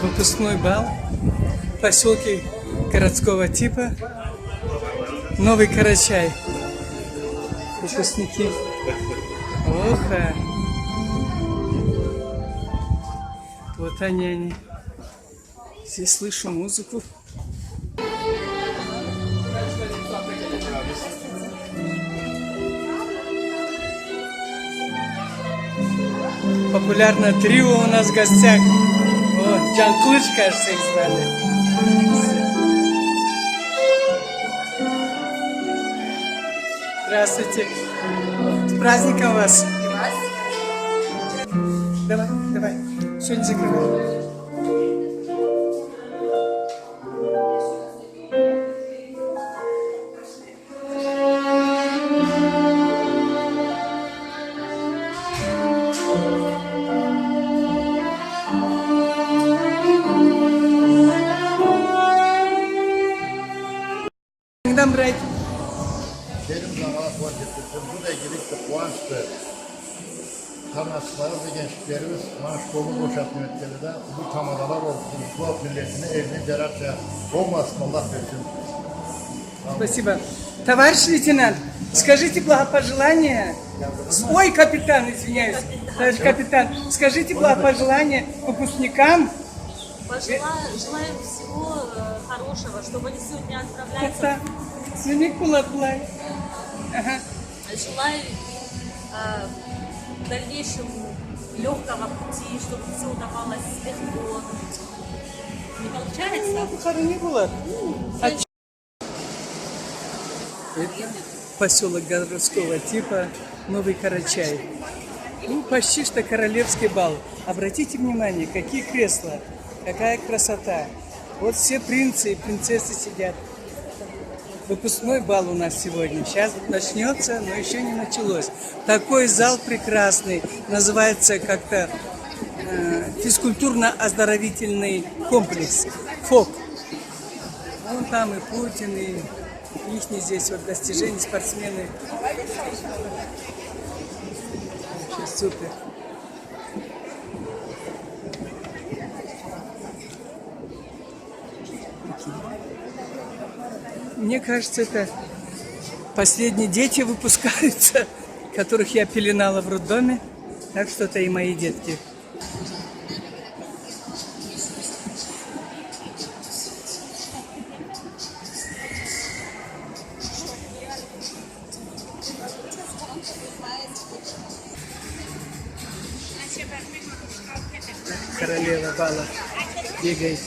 Выпускной бал в поселке городского типа Новый Карачай. Выпускники. Оха. Вот они. Здесь слышу музыку. Популярное трио у нас в гостях. О, Джанклыч, кажется, их звали. Здравствуйте. С праздником вас. Давай. Сегодня закрывай. Брать. Benim zamana puan getirdim. Buraya girip de puan işte sanatçıları ve gençliklerimiz maaşlarını boşaltmıyor ülkede. Bu tamadalar olsun. Bu milletine evini derarca olmasın Allah versin. Спасибо. Товарищ лейтенант, скажите благопожелание. Ой, капитан, извиняюсь. Товарищ капитан, скажите благопожелание выпускникам. Желаем всего хорошего, чтобы они сегодня отправляются. Ага. Желаю в дальнейшем легкого пути, чтобы все удавалось легко. Не получается? Это поселок городского типа Новый Карачай. Ну, почти что королевский бал. Обратите внимание, какие кресла, какая красота. Вот все принцы и принцессы сидят. Выпускной бал у нас сегодня. Сейчас начнется, но еще не началось. Такой зал прекрасный. Называется как-то физкультурно-оздоровительный комплекс. ФОК. Вон там и Путин, и их здесь вот достижения, спортсмены. Вообще супер. Мне кажется, это последние дети выпускаются, которых я пеленала в роддоме. Так что это и мои детки. Королева бала бегает.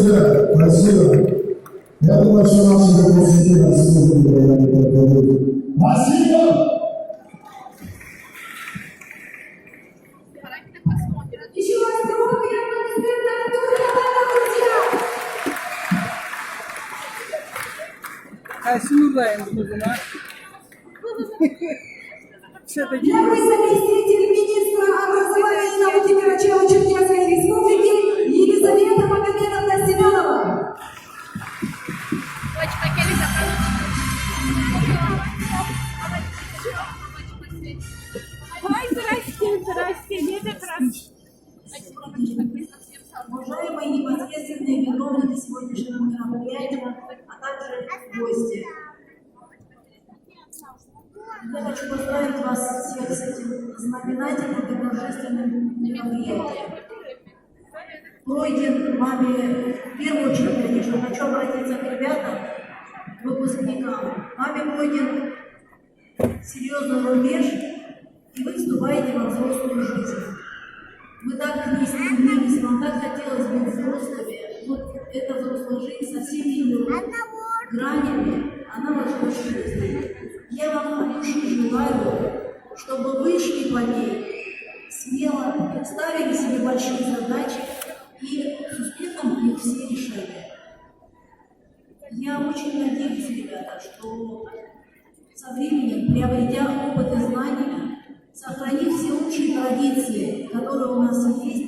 Спасибо. Я думаю, что наши выпускники нас слушают. Спасибо. Еще раз громко и аплодисменты Артуру Хабарову, друзья! Айсинурдайым кызына. Все-таки Первый заместитель министра образования и науки Карачаево-Черкесской Республики Елизавета Магомедовна Семенова. Ой, здрасте, Лиза, Уважаемые непосредственные виновники сегодняшнего мероприятия, а также гости. Я хочу поздравить вас всех с этим знаменательным и торжественным мероприятием. Пройден вами, в первую очередь, конечно, хочу обратиться к ребятам, выпускникам. Вами пройден серьезный рубеж, и вы вступаете во взрослую жизнь. Мы так к ней стремились, вам так хотелось быть взрослыми. Вот эта взрослая жизнь со всеми ее гранями, она вас очень любит. Я вам от души желаю, чтобы вы шли по ней смело, ставили себе большие задачи и с успехом их все решали. Я очень надеюсь, ребята, что со временем, приобретя опыт и знания, сохранив все лучшие традиции, которые у нас есть,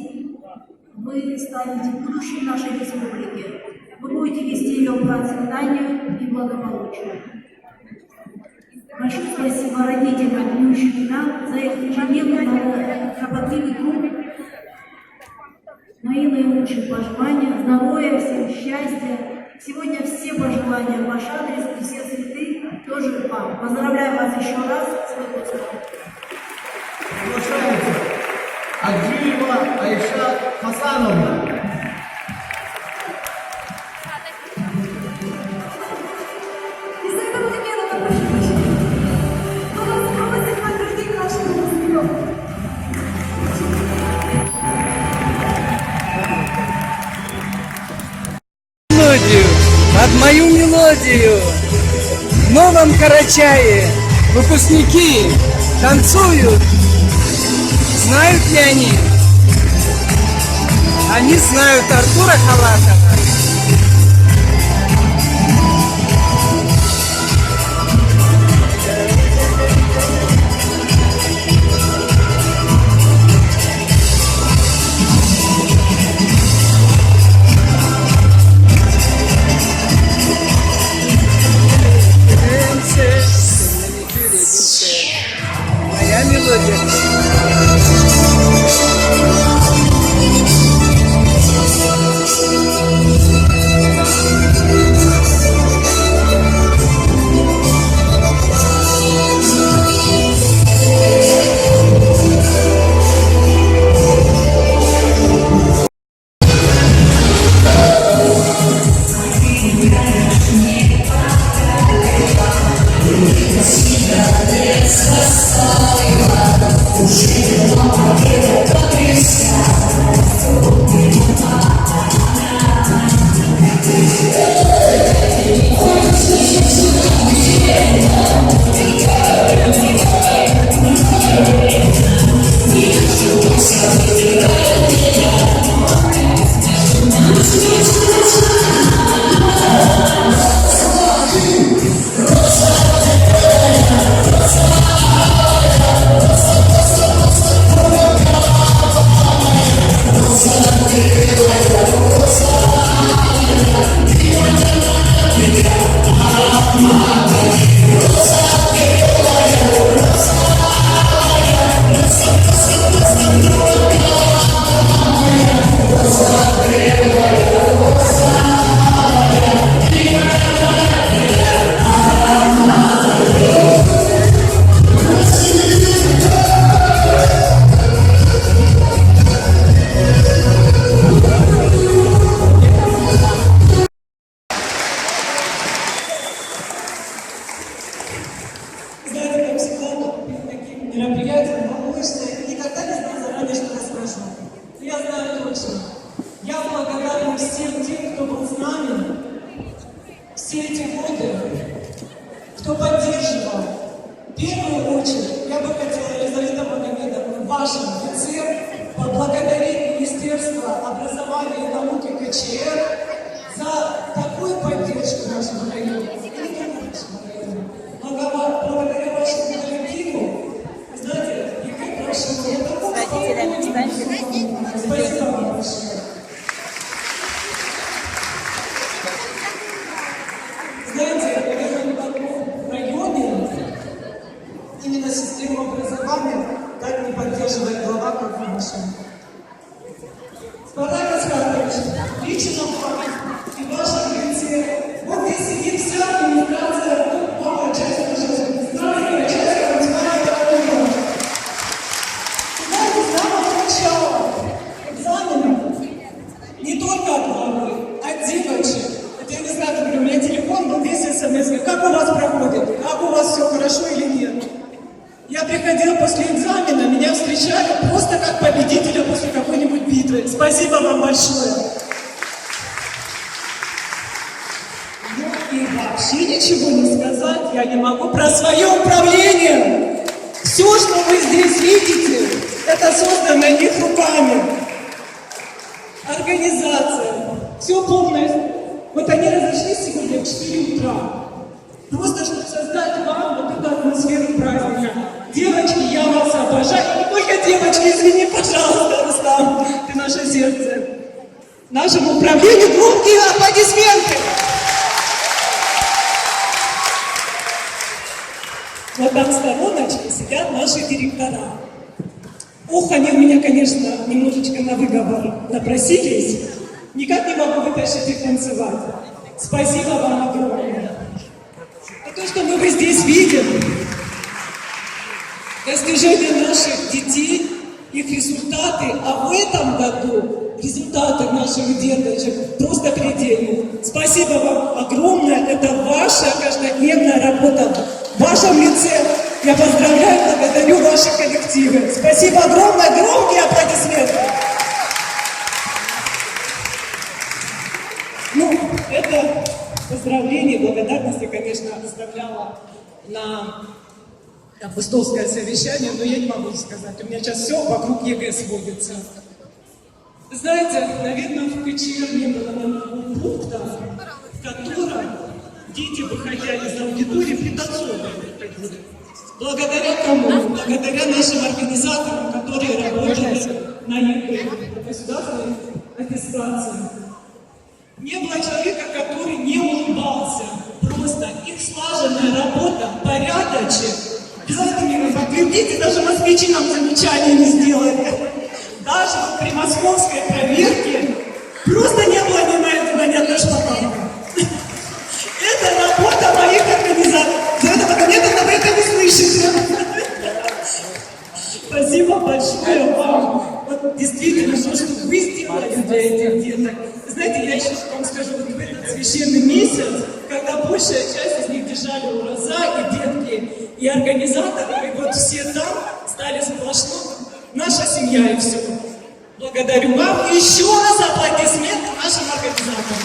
вы станете будущим нашей республики. Вы будете вести ее к процветанию и благополучию. Большое спасибо родителям и учителям за их ежедневный кропотливый труд. Мои наилучшие пожелания, здоровья всем, счастья. Сегодня все пожелания в ваш адрес и все цветы тоже вам. Поздравляю вас еще раз с выпуском. Приглашается Аджиева Айша Хасановна. Елизавета Магомедовна, прошу прощения. У нас просит подтверждение нашего выпуска. мелодию, под мою мелодию. В Новом Карачае выпускники танцуют. Знают ли они? Они знают Артура Халатова. Моя мелодия. все эти годы, кто поддерживал. В первую очередь я бы хотела, Елизавета Магомедовна, в вашем лице поблагодарить Министерство образования и науки КЧР за такую поддержку нашего района. И не только нашего района. Благодаря вашему коллективу, знаете, и как вашему, я такого спасибо вам большое. Знаете, наверное, в таком районе именно систему образования так не поддерживает глава, как наша. Спартак Аскарович, лично вам и в вашем лице, вот здесь сидит вся администрация, новая часть нашей администрации, часть муниципального района. Знаете, с самого начала экзаменов не только от главы, от девочек. Это я не знаю, говорю, у меня телефон, но весь смс, как у вас проходит, как у вас все хорошо или нет. Я приходила после экзамена, меня встречали просто как победителя после какой-нибудь битвы. Спасибо вам большое. Ну и вообще ничего не сказать я не могу про свое управление. Все, что вы здесь видите, это создано их руками. Организация. Все полное. Вот они разошлись сегодня в 4 утра. Просто чтобы создать вам вот эту атмосферу праздника. Девочки, я вас обожаю. Не только девочки, извини, пожалуйста, Рустам, ты наше сердце. Нашему управлению громкие аплодисменты. Вот там в стороночке сидят наши директора. Ох, они у меня, конечно, немножечко на выговор напросились. Никак не могу вытащить их танцевать. Спасибо вам огромное. А то, что мы здесь видим, достижения наших детей, их результаты, а в этом году результаты наших деточек просто предельные. Спасибо вам огромное, это ваша каждодневная работа. В вашем лице я поздравляю, благодарю ваши коллективы. Спасибо огромное, громкие аплодисменты. Ну, это поздравление, благодарности, конечно, оставляла на апостольское совещание, но я не могу сказать. У меня сейчас все вокруг ЕГЭ сводится. Знаете, наверное, в КЧР не было ни одного пункта, в котором дети, выходя из аудитории, пританцовывали. Благодаря кому? Благодаря нашим организаторам, которые работали на ЕГЭ, государственной аттестации. Не было человека, который не улыбался. Просто их слаженная работа, порядочек. Обязательно вы поглядите, даже москвичи нам замечания не сделали. Даже вот при московской проверке просто не было ни одной шпаклевки. Это работа моих организаторов. За это Магомедовна, вы это не слышите. Спасибо большое вам. Вот действительно, то, что вы сделали для этих деток. Знаете, я еще вам скажу, вот в этот священный месяц, когда большая часть из них держали ураза и детки, и организаторы, и вот все там стали сплошно наша семья и все. Благодарю вам. И еще раз аплодисменты нашим организаторам.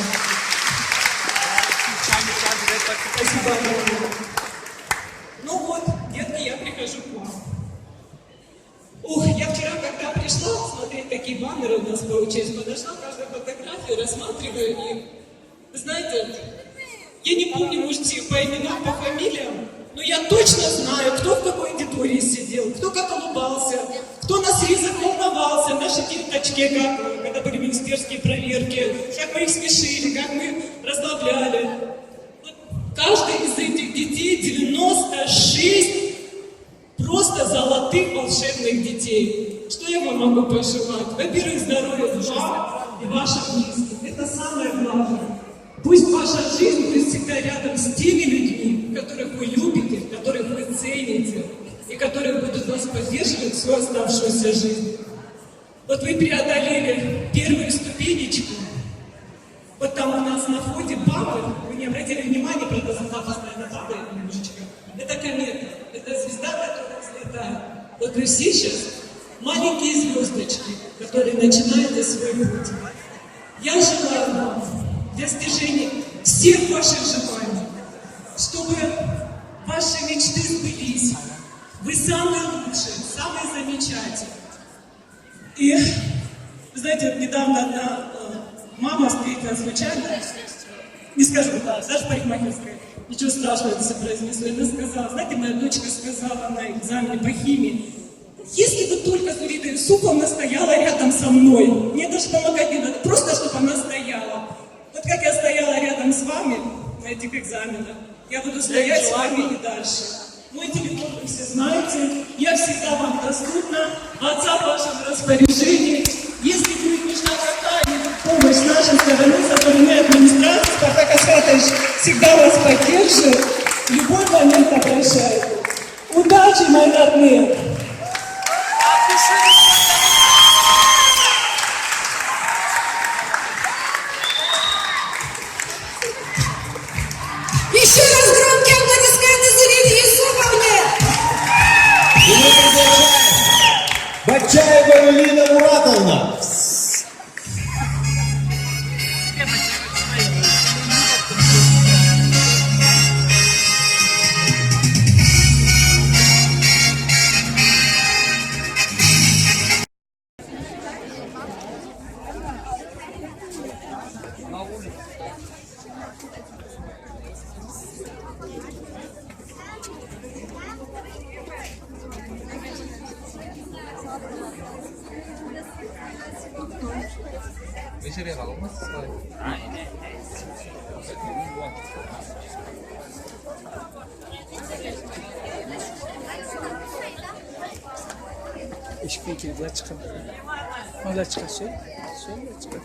Спасибо огромное. Ну вот, детки, я прихожу к вам. Ух, я вчера, когда пришла смотреть такие баннеры у нас получились, подошла каждую фотографию, рассматриваю их. Вы знаете, я не помню, можете по именам, по фамилиям, но я точно знаю, кто в какой аудитории сидел, кто как улыбался, кто на срезах волновался, наши деточки, как, когда были министерские проверки, как мы их смешили, как мы расслабляли. Вот каждый из этих детей, 96 просто золотых волшебных детей. Что я вам могу пожелать? Во-первых, здоровья вам и вашим близким. Это самое главное. Пусть ваша жизнь будет всегда рядом с теми людьми, которых вы любите, которых вы цените, и которые будут вас поддерживать всю оставшуюся жизнь. Вот вы преодолели первую ступенечку. Вот там у нас на входе бабы, вы не обратили внимания, правда, звезда постоянно падает немножечко. Это комета, это звезда, которая взлетает. Вот вы все сейчас маленькие звездочки, которые начинаете свой путь. Я желаю вам достижения всех ваших желаний. самые лучшие, самые замечательные. И, вы знаете, вот недавно одна мама встретила случайно, не скажу, да, даже парикмахерская, ничего страшного это все произнесло. Она сказала, знаете, моя дочка сказала на экзамене по химии, если бы только Зурида Юсуповна стояла рядом со мной, мне даже помогать не надо, просто чтобы она стояла. Вот как я стояла рядом с вами на этих экзаменах, я буду стоять с вами и дальше. Мой телефон вы все знаете, я всегда вам доступна, WhatsApp в вашем распоряжении. Если будет нужна какая-нибудь помощь с нашей стороны, со стороны администрации, Спартак Асхатович всегда вас поддержит, в любой момент обращайтесь. Удачи, мои родные! Еще раз громкие аплодисменты Зуриде Юсуповне! Бачаева Элина Муратовна. İşte kediler çıkar. Onlar çıkar. Söyle çıkar.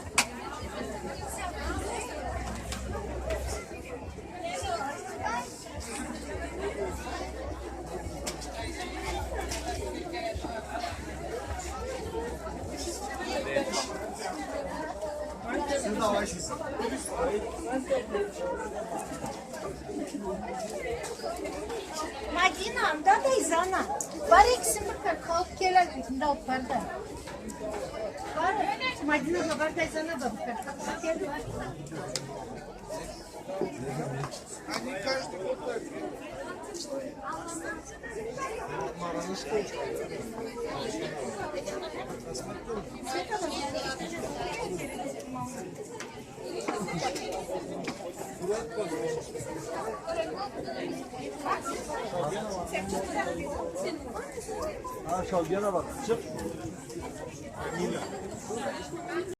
Madina, da izana. Var eksim bakar, kalk gelen da oparda. Var, Madina da var da izana da bakar. Kalk gelen. Ha şalgana bak. Çık.